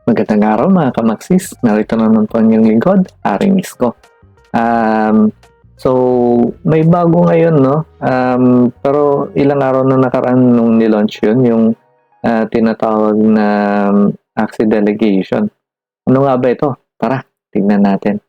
Magandang araw mga kamaksis. Narito naman po ang inyong lingkod, Aring Isko. So, may bago ngayon, no? Pero ilang araw na nakaraan nung nilaunch yun, yung tinatawag na Axie Delegation. Ano nga ba ito? Tara, tignan natin.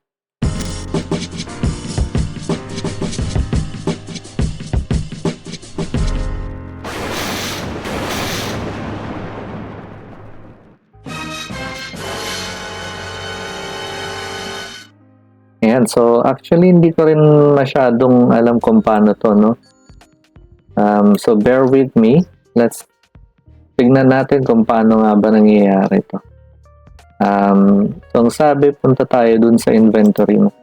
Ayan, so actually hindi ko rin masyadong alam kung paano to, no? So bear with me. Let's tignan natin kung paano nga ba nangyayari to. So ang sabi, punta tayo dun sa inventory mo.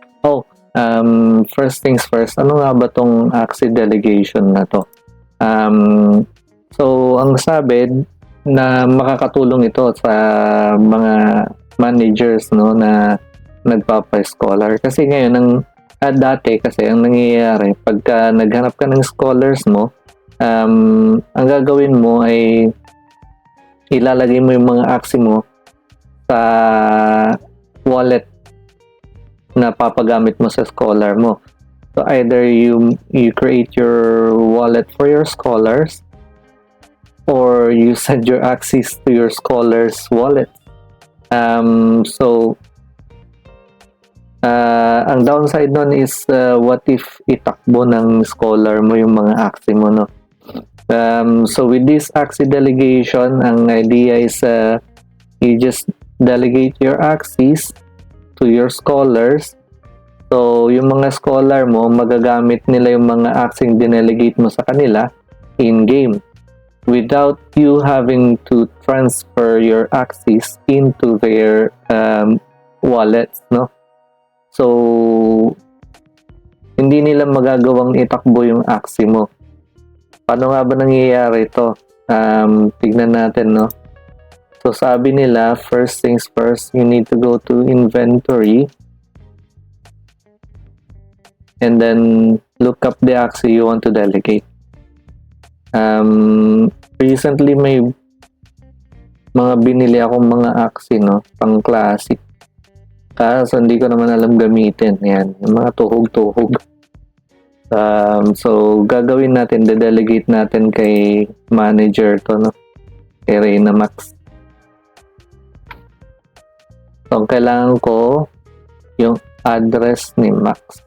First things first, ano nga ba tong Axie Delegation na to? So ang sabi na makakatulong ito sa mga managers, no, na nagpapa-scholar. Kasi ngayon, dati kasi ang nangyayari, pagka naghanap ka ng scholars mo, ang gagawin mo ay ilalagay mo yung mga Axie mo sa wallet na papagamit mo sa scholar mo. So either you create your wallet for your scholars or you send your Axies to your scholars wallet. Ang downside nun is what if itakbo ng scholar mo yung mga Axie mo, no? So with this Axie Delegation, ang idea is you just delegate your Axies to your scholars. So yung mga scholar mo, magagamit nila yung mga Axie dinelegate mo sa kanila in-game without you having to transfer your Axies into their wallets, no? So, hindi nila magagawang itakbo yung Axie mo. Paano nga ba nangyayari ito? Tignan natin, no? So, sabi nila, first things first, you need to go to inventory and then look up the Axie you want to delegate. Recently, may mga binili akong mga Axie, no? Pang classic. Kaso hindi ko naman alam gamitin. Yan, yung mga tuhog-tuhog. So, gagawin natin, de-delegate natin kay manager to, no? Kay Reyna Max. So, kailangan ko yung address ni Max.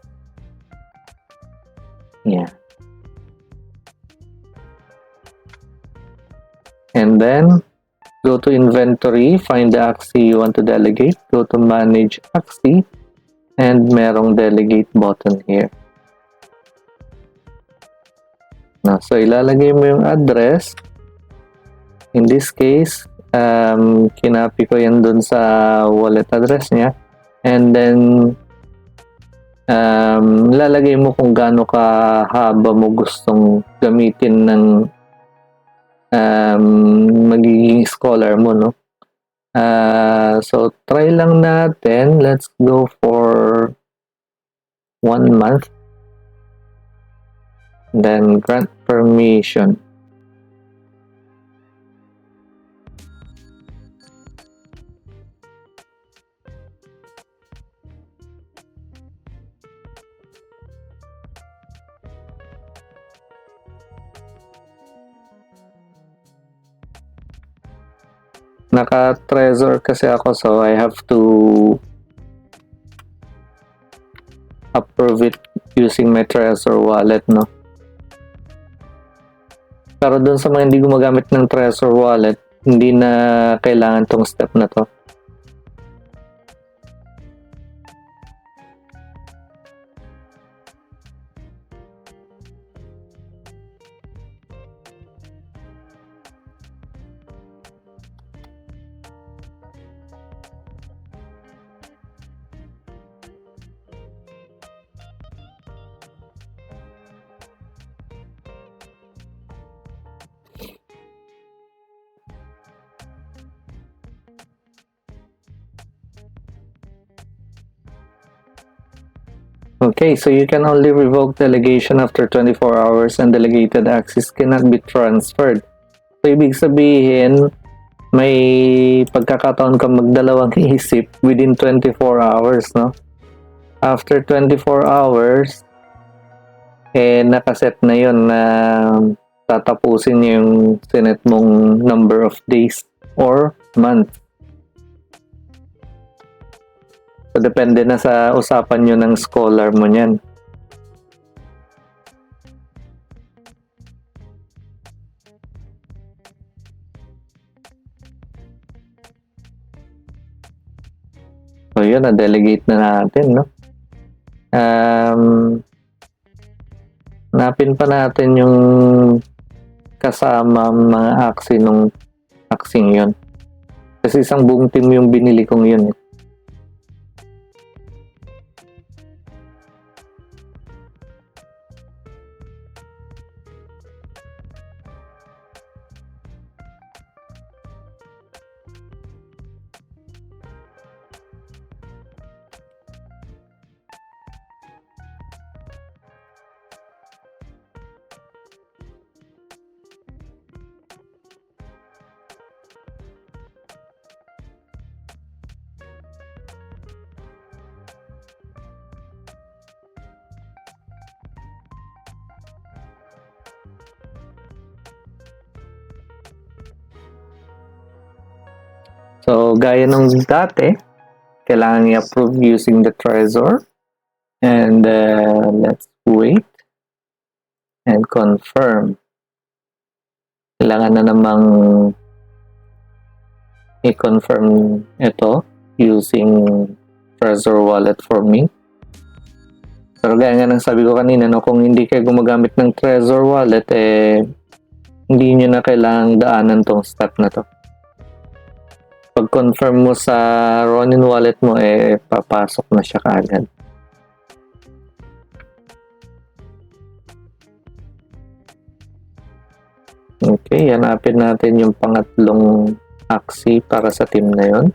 Yan. And then, go to inventory, find the Axie you want to delegate, go to manage Axie, and merong delegate button here. So ilalagay mo yung address. In this case, kinapi ko yan dun sa wallet address niya. And then, lalagay mo kung gaano kahaba mo gustong gamitin ng magiging scholar mo, no? So try lang natin. Let's go for 1 month, then grant permission. Naka-Trezor kasi ako, so I have to approve it using my Trezor wallet, no? Pero dun sa mga hindi gumagamit ng Trezor wallet, hindi na kailangan tong step na to. Okay, so you can only revoke delegation after 24 hours and delegated Axies cannot be transferred. So, ibig sabihin, may pagkakataon ka magdalawang isip within 24 hours, no? After 24 hours, nakaset na yun na tatapusin niya yung sinet mong number of days or month. So, depende na sa usapan nyo ng scholar mo niyan. So, yun, na-delegate na natin, no? Hanapin pa natin yung kasama mga aksi nung aksing yun. Kasi isang buong team yung binili kong yun. So, gaya nung dati, kailangan i-approve using the Trezor. And let's wait and confirm. Kailangan na namang i-confirm ito using Trezor wallet for me. Pero gaya nga ng sabi ko kanina, no, kung hindi kayo gumagamit ng Trezor wallet, hindi nyo na kailangang daanan tong step na to. Pag-confirm mo sa Ronin wallet mo, papasok na siya kaagad. Okay, hanapin natin yung pangatlong aksi para sa team na yon.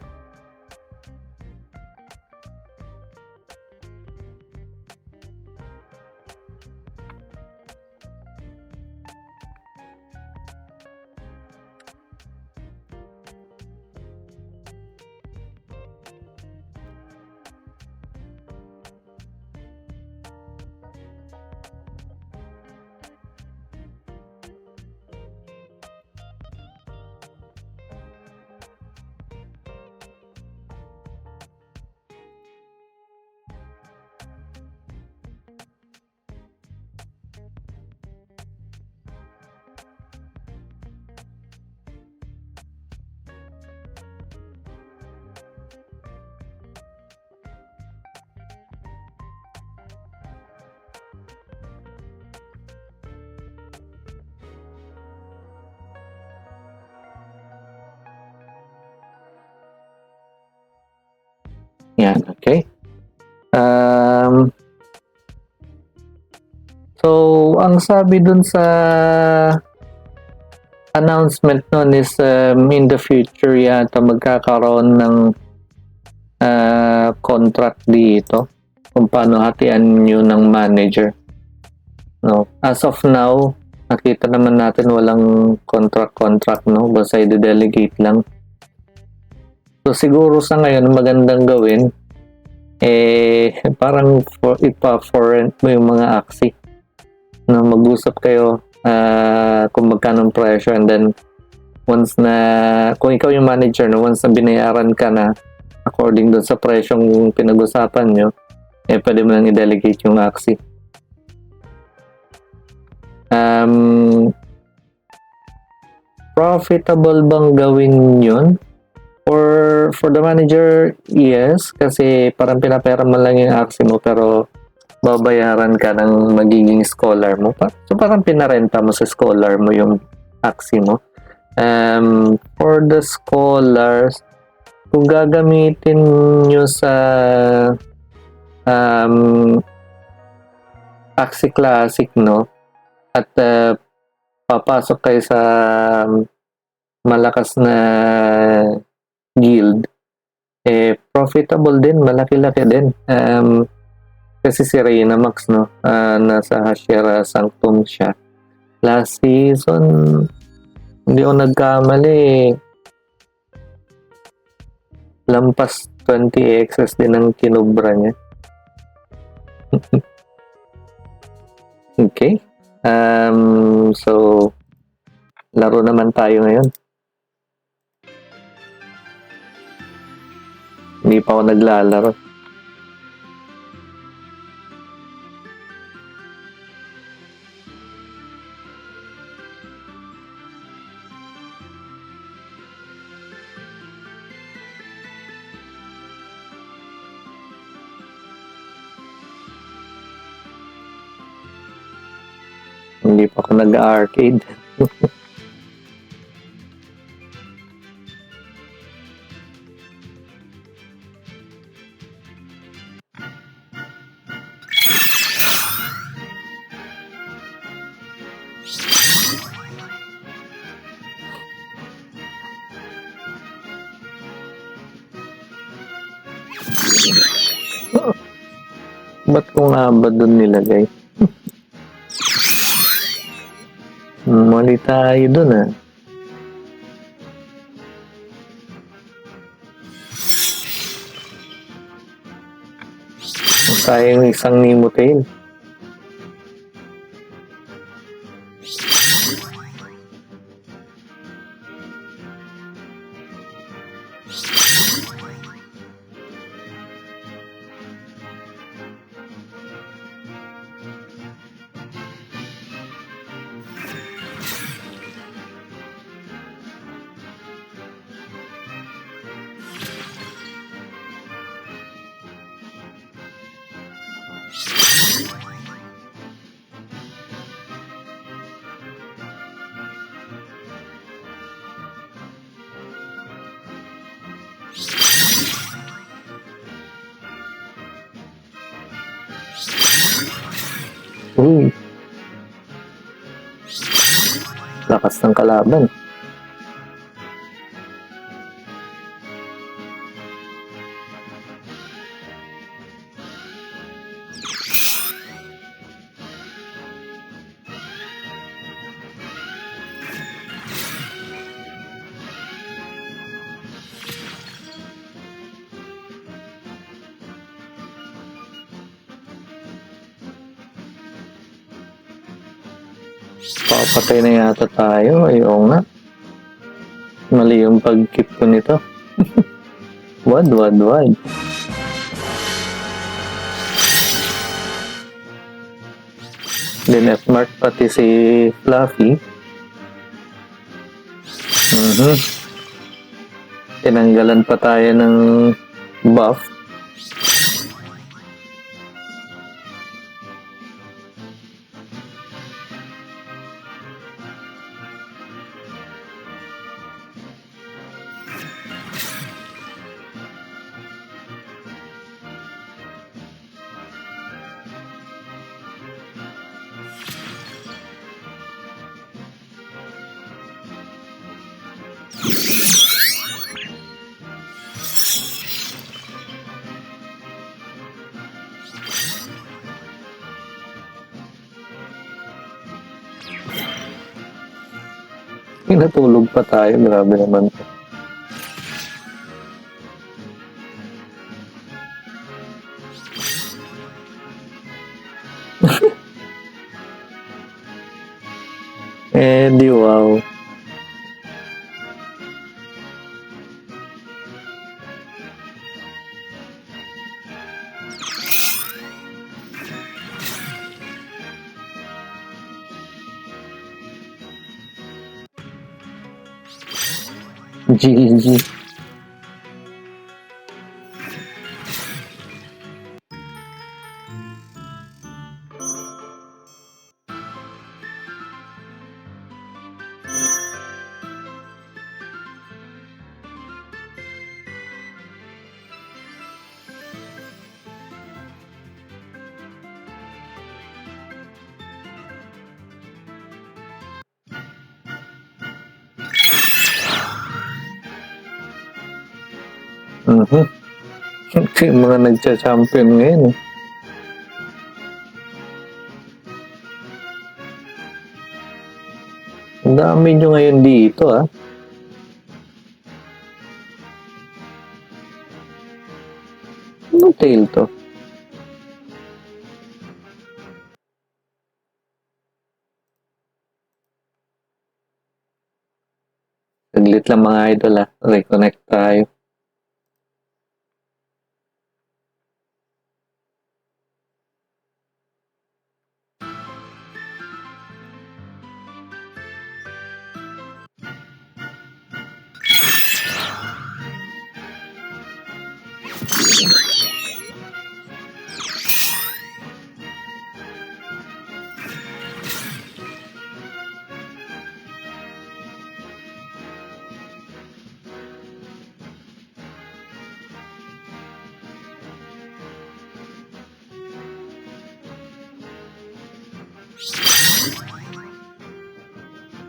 Yan, okay. So, ang sabi dun sa announcement nun is in the future yata magkakaroon ng contract dito kung paano hatian nyo ng manager. No? As of now, nakita naman natin walang contract, no? Basta i-delegate lang. So, siguro sa ngayon, magandang gawin, parang for rent mo yung mga aksi. No, mag-usap kayo kung magkano presyo, and then once na, kung ikaw yung manager, no, once na binayaran ka na according dun sa presyong pinag-usapan nyo, pwede mo nang i-delegate yung aksi. Profitable bang gawin yun? Or for the manager, yes, kasi parang pinapera mo lang yung aksi mo, pero babayaran ka ng magiging scholar mo. So parang pinarenta mo sa scholar mo yung aksi mo. For the scholars, kung gagamitin nyo sa Axie Classic, no, at papasok kayo sa malakas na guild, profitable din, malaki-laki din. Kasi si Reyna Max, no, nasa Hashira Sanctum siya. Last season, hindi ako nagkamali, lampas 20 excess din ang kinubra niya. Okay. So, laro naman tayo ngayon. Hindi pa ako naglalaro. Hindi pa ako nag-arcade. Ba't ko nga ba doon nilagay? Mali tayo doon ah. Sayang isang Nemo tail. Uy. Lakas ng kalaban. Papatay na yata tayo. Ayaw nga. Mali yung pag-keep ko nito. Wad. Then F-mark pati si Fluffy. Tinanggalan pa tayo ng buff. Natulog pa tayo. Grabe naman. Di wow. GG. Yung mga nagcha-champion ngayon. Ang dami nyo ngayon dito ah. Ano tail to? Saglit lang mga idol Reconnect tayo.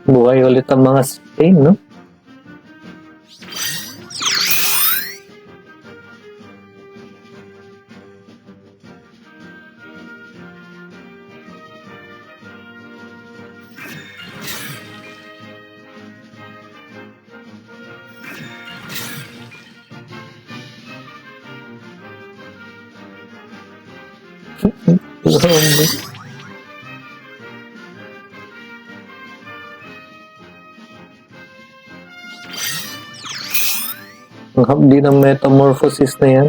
Buhay ulit ang mga stain, no? Ang hapdi ng metamorphosis na yan.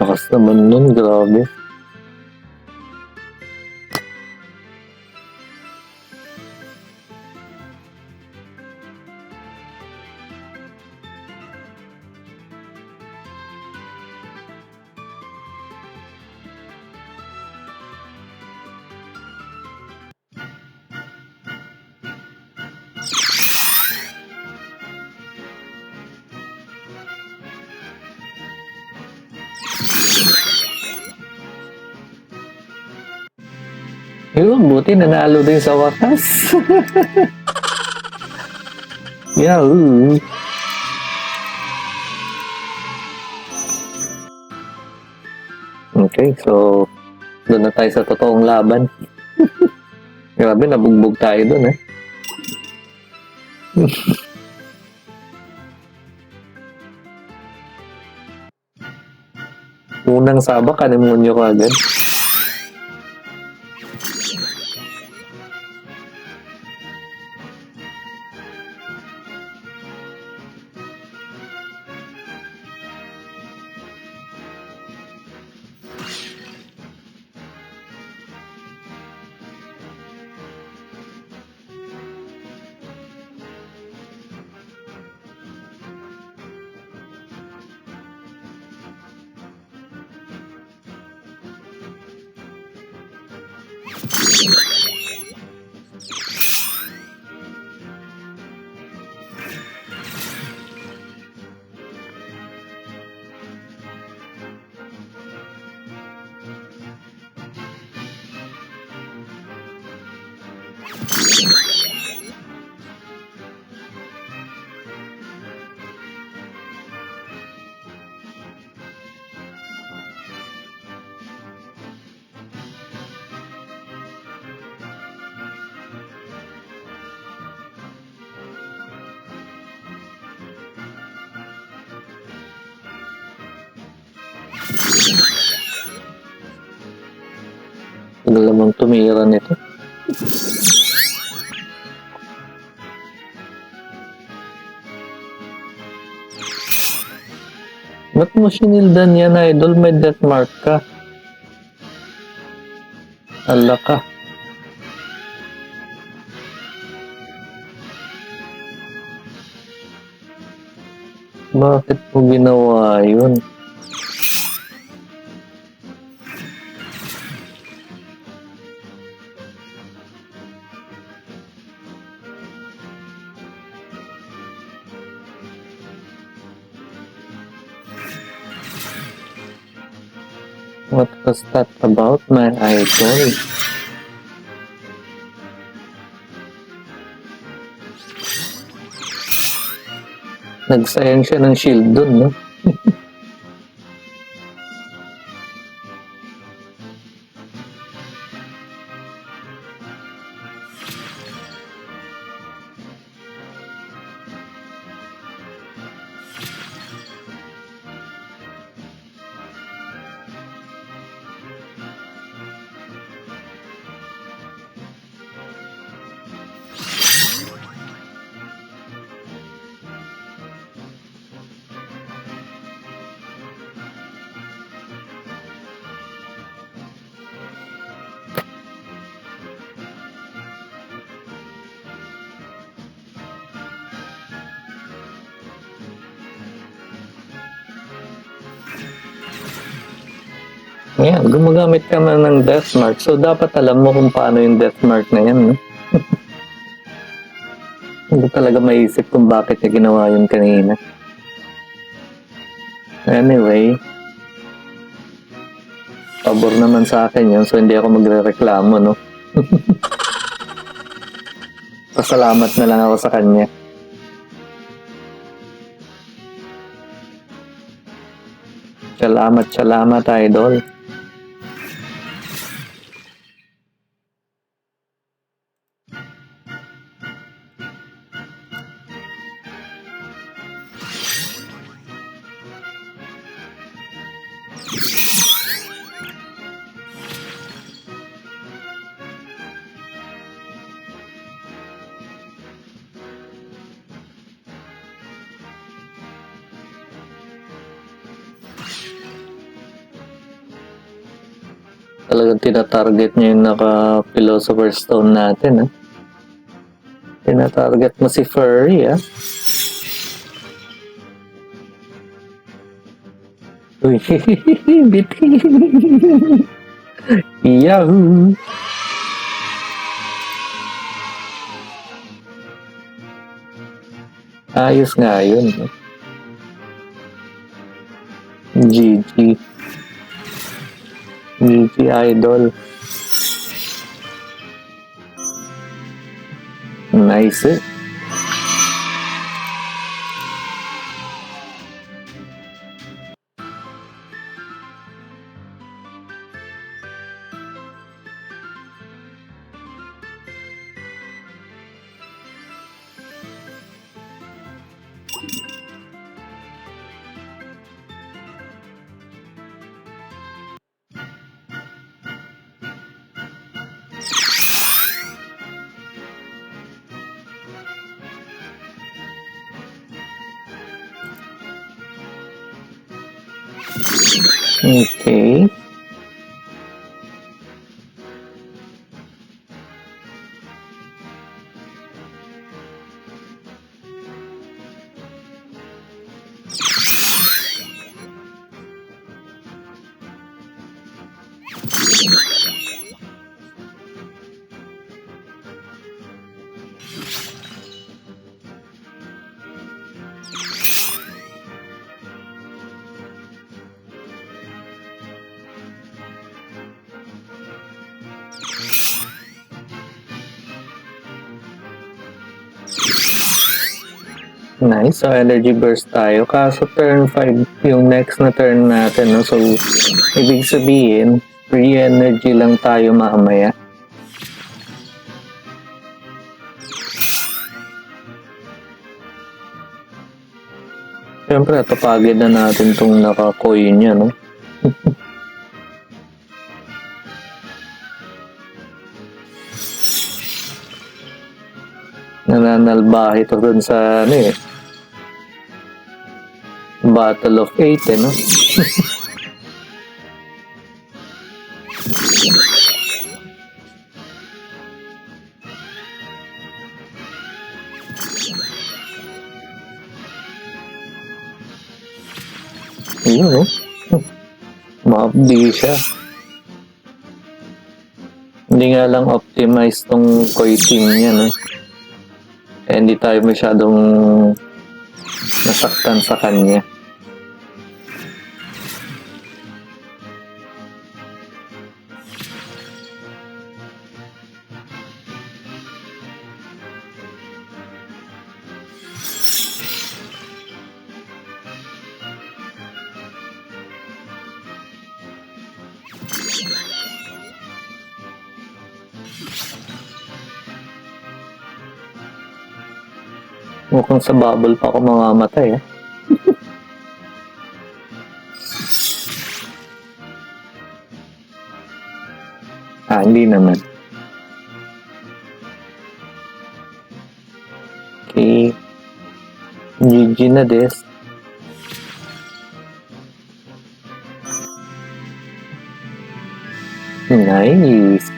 Lakas naman nun, grabe. Yun, buti nanalo din sa wakas. Yeah. Okay, so doon na tayo sa totoong laban. Grabe, nabugbog tayo doon Unang sabak, animonyo ko agad. Tagal namang tumira nito. Ba't mo sinildan yan, idol? May death mark ka. Ala ka. Bakit mo ginawa yun? What was that about, my idol? Nagsayang siya ng shield dun, no? Ayan, gumagamit ka na ng death mark. So, dapat alam mo kung paano yung death mark na yan, no? Hindi talaga maisip kung bakit niya ginawa yun kanina. Anyway, pabor naman sa akin yun, so hindi ako magre-reklamo, no? Pasalamat na lang ako sa kanya. Salamat, idol. Talagang tinatarget niya yung naka-Philosopher's Stone natin, ha? Tinatarget mo si Furry, ha? Uy, bitin. Yahoo! Ayos nga yun, no? GG. GG, idol. Nice, eh? Okay. Nice. So, energy burst tayo. Kaso turn 5 yung next na turn natin, no? So, ibig sabihin, free energy lang tayo mamaya. Siyempre, tapagin na natin tong naka-coin niya, no? Nananalbahe to dun sa, ano eh, Battle of 8, eh, no? Yun, no? Ma-update siya. Hindi nga lang optimize tong koi team niya, no? Eh, hindi tayo masyadong nasaktan sa kanya. Mukhang sa bubble pa ako mamamatay, eh. Hindi naman. Okay. GG na des. Nice.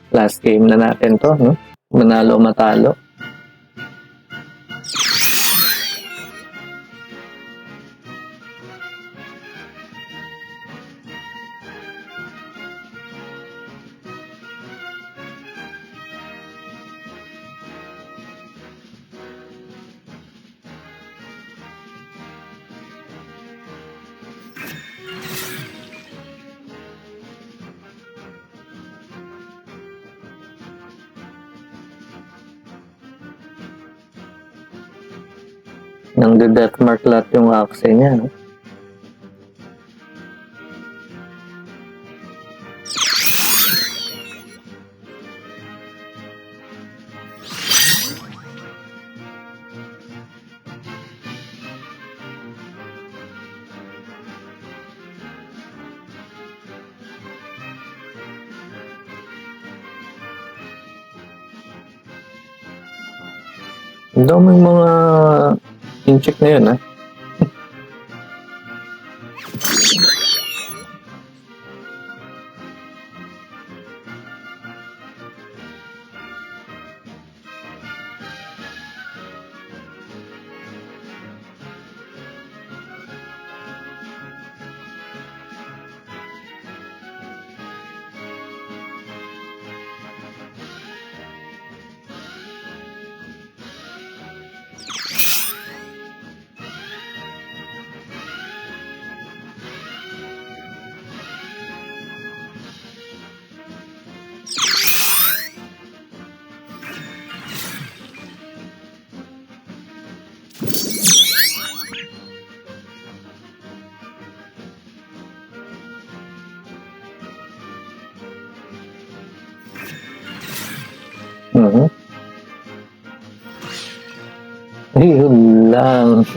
Last game na natin to, no? Manalo o matalo. Nang de-deathmark lahat yung axe niya, no? Ang daming mga incheck na yun, ha? Yun lang.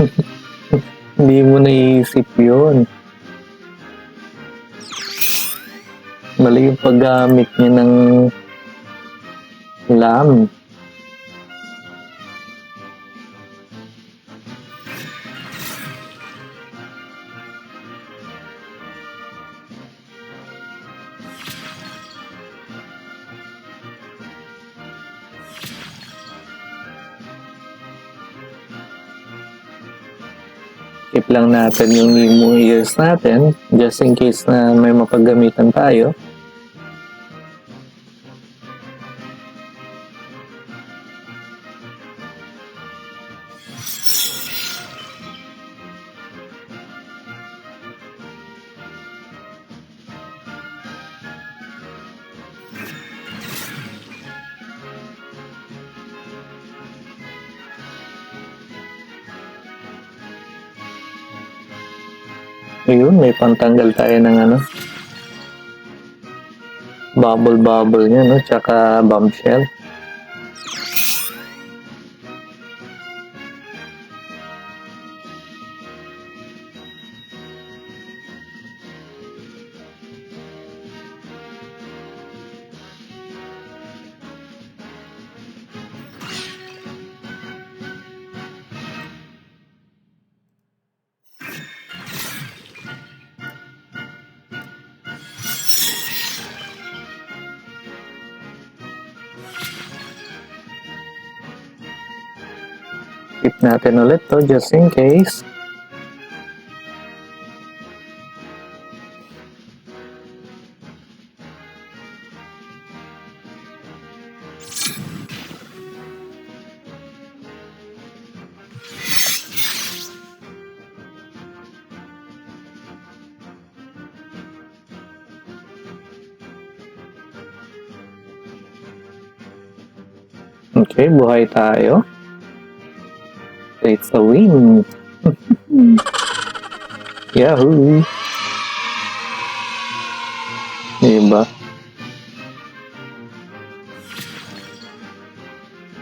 Hindi mo naisip yun. Mali yung paggamit niya ng lam. Keep lang natin yung Nemo ears natin just in case na may mapagamitan tayo. Ayun, may pantanggal tayo ng ano, bubble niya, no? Tsaka bombshell. Keep natin ulit to just in case. Okay, buhay tayo. It's a win. Yahoo! Diba?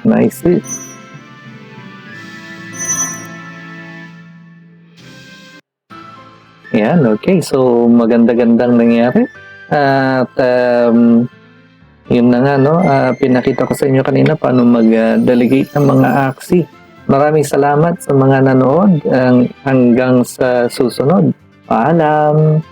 Nice. Yan, okay. So, maganda-gandang nangyari. At yun na nga, no? Pinakita ko sa inyo kanina paano mag-delegate ng mga aksi. Maraming salamat sa mga nanood. Hanggang sa susunod. Paalam!